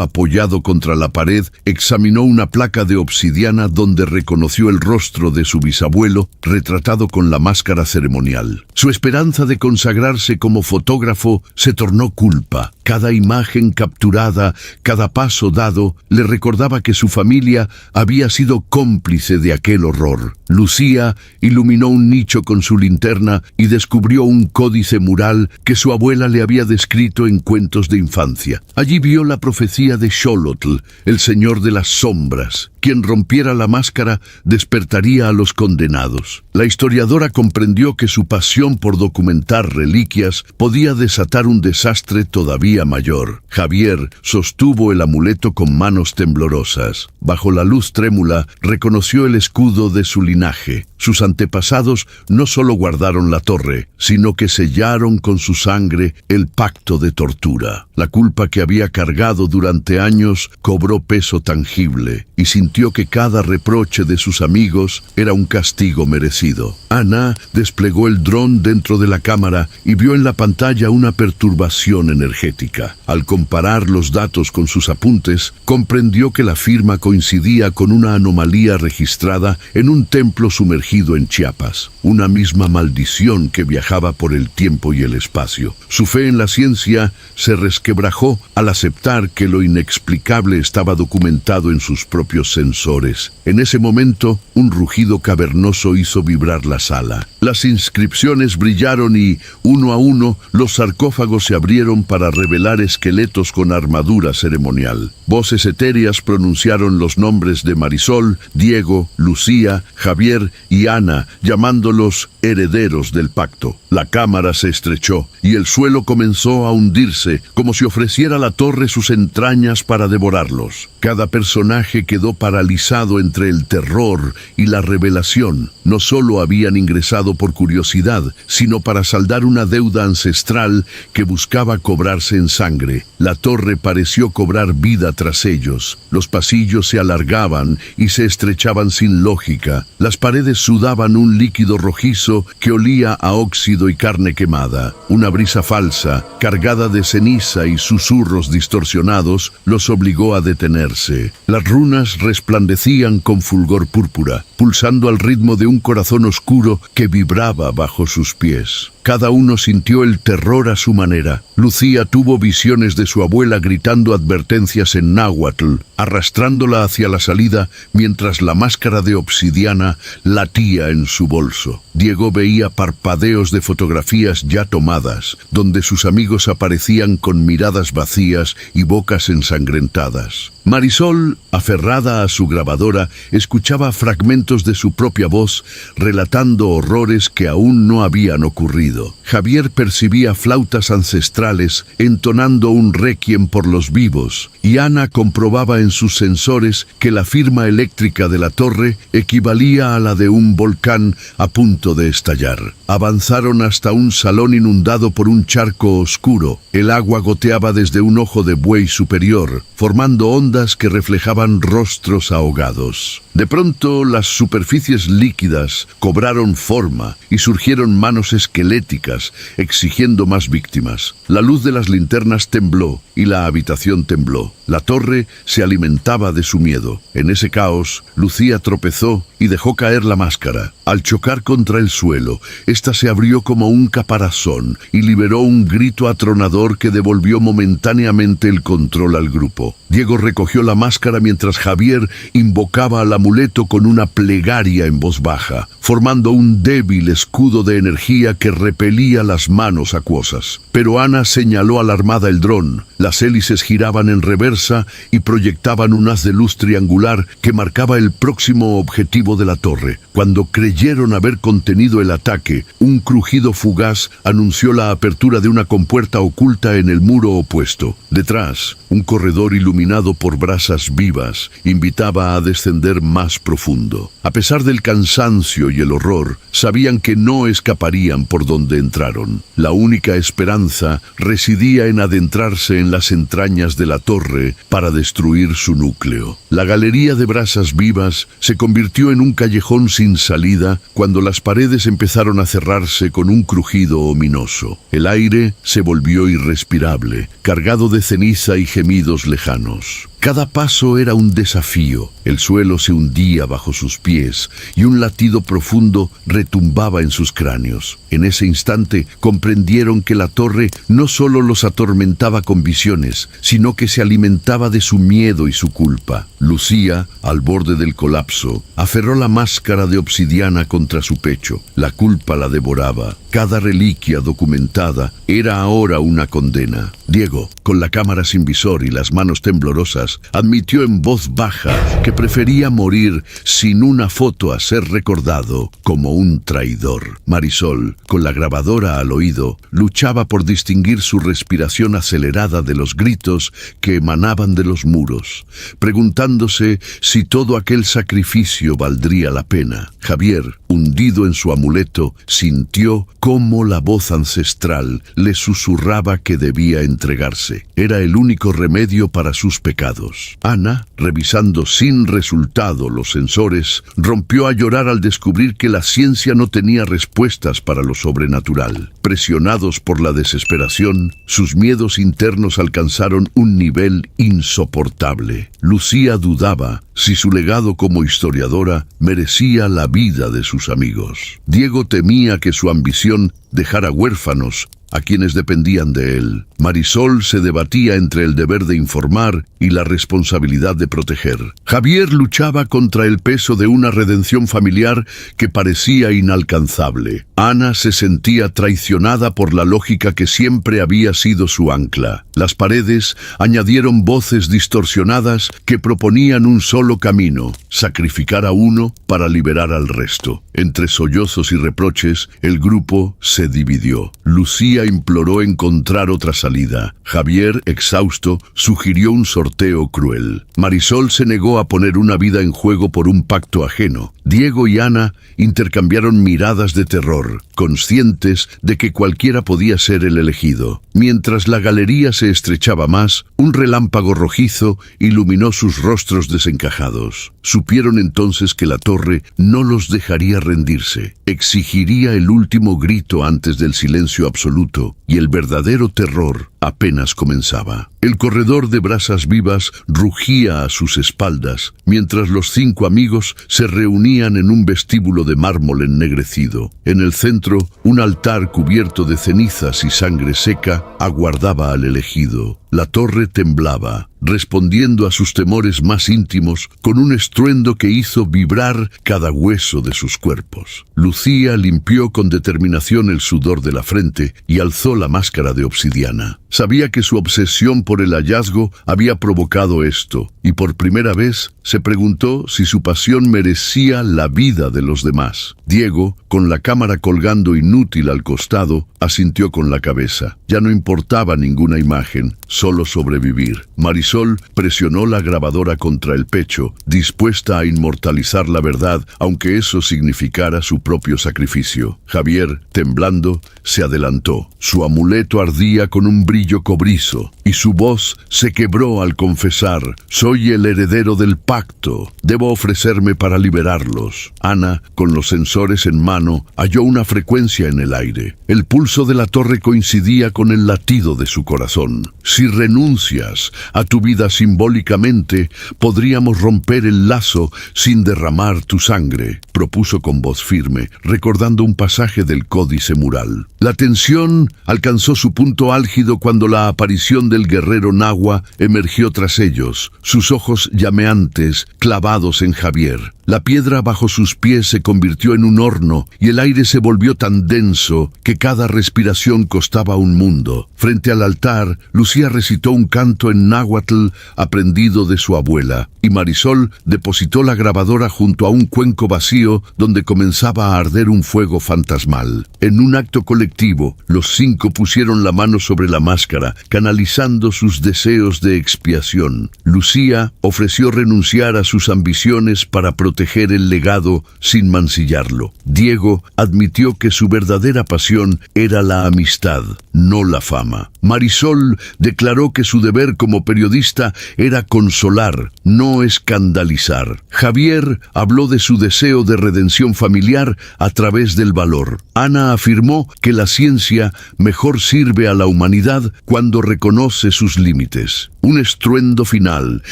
apoyado contra la pared, examinó una placa de obsidiana donde reconoció el rostro de su bisabuelo, retratado con la máscara ceremonial. Su esperanza de consagrarse como fotógrafo se tornó culpa. Cada imagen capturada, cada paso dado, le recordaba que su familia había sido cómplice de aquel horror. Lucía iluminó un nicho con su linterna y descubrió un códice mural que su abuela le había descrito en cuentos de infancia. Allí vio la profecía de Xolotl, el señor de las sombras. Quien rompiera la máscara despertaría a los condenados. La historiadora comprendió que su pasión por documentar reliquias podía desatar un desastre todavía mayor. Javier sostuvo el amuleto con manos temblorosas. Bajo la luz trémula reconoció el escudo de su linaje. Sus antepasados no solo guardaron la torre, sino que sellaron con su sangre el pacto de tortura. La culpa que había cargado durante años cobró peso tangible y sintió que cada reproche de sus amigos era un castigo merecido. Ana desplegó el dron dentro de la cámara y vio en la pantalla una perturbación energética. Al comparar los datos con sus apuntes, comprendió que la firma coincidía con una anomalía registrada en un templo sumergido en Chiapas, una misma maldición que viajaba por el tiempo y el espacio. Su fe en la ciencia se resquebrajó al aceptar que lo inexplicable estaba documentado en sus propios sensores. En ese momento, un rugido cavernoso hizo vibrar la sala. Las inscripciones brillaron y, uno a uno, los sarcófagos se abrieron para revelar esqueletos con armadura ceremonial. Voces etéreas pronunciaron los nombres de Marisol, Diego, Lucía, Javier y Ana, llamándolos herederos del pacto. La cámara se estrechó y el suelo comenzó a hundirse, como si ofreciera la torre sus entrañas para devorarlos. Cada personaje quedó paralizado entre el terror y la revelación. No solo habían ingresado por curiosidad, sino para saldar una deuda ancestral que buscaba cobrarse en sangre. La torre pareció cobrar vida tras ellos. Los pasillos se alargaban y se estrechaban sin lógica. Las paredes sudaban un líquido rojizo que olía a óxido y carne quemada. Una brisa falsa, cargada de ceniza y susurros distorsionados, los obligó a detenerse. Las runas resplandecían con fulgor púrpura, pulsando al ritmo de un corazón oscuro que vibraba bajo sus pies. Cada uno sintió el terror a su manera. Lucía tuvo visiones de su abuela gritando advertencias en náhuatl, arrastrándola hacia la salida mientras la máscara de obsidiana latía en su bolso. Diego veía parpadeos de fotografías ya tomadas, donde sus amigos aparecían con miradas vacías y bocas ensangrentadas. Marisol, aferrada a su grabadora, escuchaba fragmentos de su propia voz relatando horrores que aún no habían ocurrido. Javier percibía flautas ancestrales entonando un requiem por los vivos, y Ana comprobaba en sus sensores que la firma eléctrica de la torre equivalía a la de un volcán a punto de estallar. Avanzaron hasta un salón inundado por un charco oscuro. El agua goteaba desde un ojo de buey superior, formando ondas que reflejaban rostros ahogados. De pronto, las superficies líquidas cobraron forma y surgieron manos esqueléticas, exigiendo más víctimas. La luz de las linternas tembló y la habitación tembló. La torre se alimentaba de su miedo. En ese caos, Lucía tropezó y dejó caer la máscara. Al chocar contra el suelo, ésta se abrió como un caparazón y liberó un grito atronador que devolvió momentáneamente el control al grupo. Diego recogió la máscara mientras Javier invocaba al amuleto con una plegaria en voz baja, formando un débil escudo de energía que repelía las manos acuosas. Pero Ana señaló alarmada el dron. Las hélices giraban en reversa y proyectaban un haz de luz triangular que marcaba el próximo objetivo de la torre. Cuando creyeron haber contenido el ataque, un crujido fugaz anunció la apertura de una compuerta oculta en el muro opuesto. Detrás, un corredor iluminado por brasas vivas invitaba a descender más profundo. A pesar del cansancio y el horror, sabían que no escaparían por donde entraron. La única esperanza residía en adentrarse en las entrañas de la torre para destruir su núcleo. La galería de brasas vivas se convirtió en un callejón sin salida cuando las paredes empezaron a cerrarse con un crujido ominoso. El aire se volvió irrespirable, cargado de ceniza y gemidos lejanos. Cada paso era un desafío. El suelo se hundía bajo sus pies y un latido profundo retumbaba en sus cráneos. En ese instante comprendieron que la torre no solo los atormentaba con visiones, sino que se alimentaba de su miedo y su culpa. Lucía, al borde del colapso, aferró la máscara de obsidiana contra su pecho. La culpa la devoraba. Cada reliquia documentada era ahora una condena. Diego, con la cámara sin visor y las manos temblorosas, admitió en voz baja que prefería morir sin una foto a ser recordado como un traidor. Marisol, con la grabadora al oído, luchaba por distinguir su respiración acelerada de los gritos que emanaban de los muros, preguntándose si todo aquel sacrificio valdría la pena. Javier, hundido en su amuleto, sintió cómo la voz ancestral le susurraba que debía entregarse. Era el único remedio para sus pecados. Ana, revisando sin resultado los sensores, rompió a llorar al descubrir que la ciencia no tenía respuestas para lo sobrenatural. Presionados por la desesperación, sus miedos internos alcanzaron un nivel insoportable. Lucía dudaba si su legado como historiadora merecía la vida de sus amigos. Diego temía que su ambición dejara huérfanos a quienes dependían de él. Marisol se debatía entre el deber de informar y la responsabilidad de proteger. Javier luchaba contra el peso de una redención familiar que parecía inalcanzable. Ana se sentía traicionada por la lógica que siempre había sido su ancla. Las paredes añadieron voces distorsionadas que proponían un solo camino: sacrificar a uno para liberar al resto. Entre sollozos y reproches, el grupo se dividió. Lucía imploró encontrar otra salida. Javier, exhausto, sugirió un sorteo cruel. Marisol se negó a poner una vida en juego por un pacto ajeno. Diego y Ana intercambiaron miradas de terror, conscientes de que cualquiera podía ser el elegido. Mientras la galería se estrechaba más, Un relámpago rojizo iluminó sus rostros desencajados. Supieron entonces que la torre no los dejaría rendirse. Exigiría el último grito antes del silencio absoluto, y el verdadero terror apenas comenzaba. El corredor de brasas vivas rugía a sus espaldas, mientras los 5 amigos se reunían en un vestíbulo de mármol ennegrecido. En el centro, un altar cubierto de cenizas y sangre seca aguardaba al elegido. La torre temblaba, respondiendo a sus temores más íntimos con un estruendo que hizo vibrar cada hueso de sus cuerpos. Lucía limpió con determinación el sudor de la frente y alzó la máscara de obsidiana. Sabía que su obsesión por el hallazgo había provocado esto, y por primera vez se preguntó si su pasión merecía la vida de los demás. Diego, con la cámara colgando inútil al costado, asintió con la cabeza. Ya no importaba ninguna imagen, solo sobrevivir. Marisol presionó la grabadora contra el pecho, dispuesta a inmortalizar la verdad, aunque eso significara su propio sacrificio. Javier, temblando, se adelantó. Su amuleto ardía con un brillo cobrizo, y su voz se quebró al confesar: «Soy el heredero del pacto. Debo ofrecerme para liberarlos». Ana, con los sensores en mano, halló una frecuencia en el aire. El pulso de la torre coincidía con el latido de su corazón. «Si renuncias a tu vida simbólicamente, podríamos romper el lazo sin derramar tu sangre», propuso con voz firme, recordando un pasaje del Códice Mural. La tensión alcanzó su punto álgido cuando la aparición del guerrero Nahua emergió tras ellos, sus ojos llameantes clavados en Javier. La piedra bajo sus pies se convirtió en un horno y el aire se volvió tan denso que cada respiración costaba un mundo. Frente al altar, Lucía recitó un canto en náhuatl aprendido de su abuela, y Marisol depositó la grabadora junto a un cuenco vacío donde comenzaba a arder un fuego fantasmal. En un acto colectivo, los 5 pusieron la mano sobre la máscara, canalizando sus deseos de expiación. Lucía ofreció renunciar a sus ambiciones para proteger el legado sin mancillarlo. Diego admitió que su verdadera pasión era la amistad, no la fama. Marisol declaró que su deber como periodista era consolar, no escandalizar. Javier habló de su deseo de redención familiar a través del valor. Ana afirmó que la ciencia mejor sirve a la humanidad cuando reconoce sus límites. Un estruendo final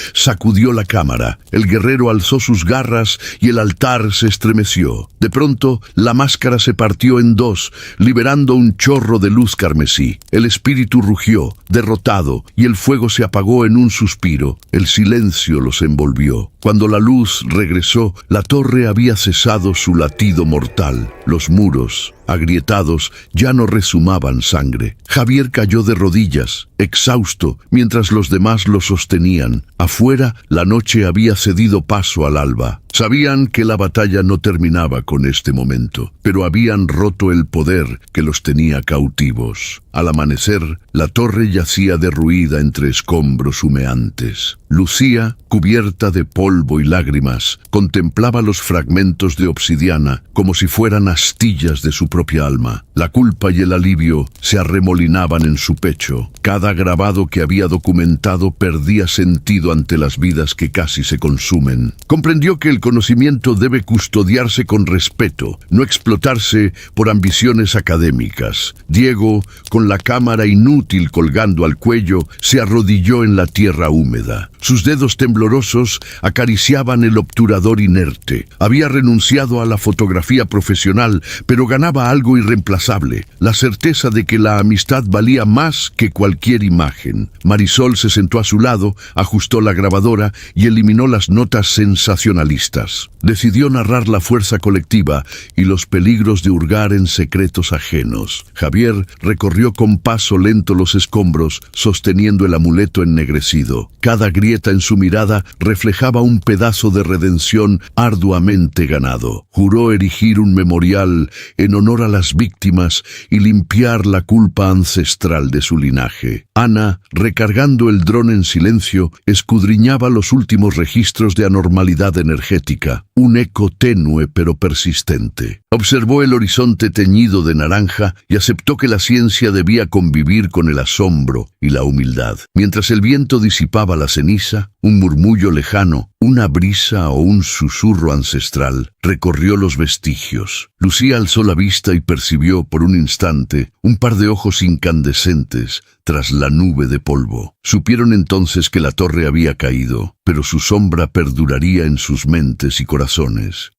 sacudió la cámara. El guerrero alzó sus garras y el altar se estremeció. De pronto, la máscara se partió en 2, liberando un chorro de luz carmesí. El espíritu rugió, derrotado, y el fuego se apagó en un suspiro. El silencio los envolvió. Cuando la luz regresó, la torre había cesado su latido mortal. Los muros, agrietados, ya no rezumaban sangre. Javier cayó de rodillas, exhausto, mientras los demás lo sostenían. Afuera, la noche había cedido paso al alba. Sabían que la batalla no terminaba con este momento, pero habían roto el poder que los tenía cautivos. Al amanecer, la torre yacía derruida entre escombros humeantes. Lucía, cubierta de polvo y lágrimas, contemplaba los fragmentos de obsidiana como si fueran astillas de su propia alma. La culpa y el alivio se arremolinaban en su pecho. Cada grabado que había documentado perdía sentido ante las vidas que casi se consumen. Comprendió que el conocimiento debe custodiarse con respeto, no explotarse por ambiciones académicas. Diego, con la cámara inútil colgando al cuello, se arrodilló en la tierra húmeda. Sus dedos temblorosos acariciaban el obturador inerte. Había renunciado a la fotografía profesional, pero ganaba algo irreemplazable: la certeza de que la amistad valía más que cualquier imagen. Marisol se sentó a su lado, ajustó la grabadora y eliminó las notas sensacionalistas. Decidió narrar la fuerza colectiva y los peligros de hurgar en secretos ajenos. Javier recorrió con paso lento los escombros, sosteniendo el amuleto ennegrecido. Cada grieta grieta en su mirada reflejaba un pedazo de redención arduamente ganado. Juró erigir un memorial en honor a las víctimas y limpiar la culpa ancestral de su linaje. Ana, recargando el dron en silencio, escudriñaba los últimos registros de anormalidad energética, un eco tenue pero persistente. Observó el horizonte teñido de naranja y aceptó que la ciencia debía convivir con el asombro y la humildad. Mientras el viento disipaba la ceniza, un murmullo lejano, una brisa o un susurro ancestral recorrió los vestigios. Lucía alzó la vista y percibió por un instante un par de ojos incandescentes tras la nube de polvo. Supieron entonces que la torre había caído, pero su sombra perduraría en sus mentes y corazones.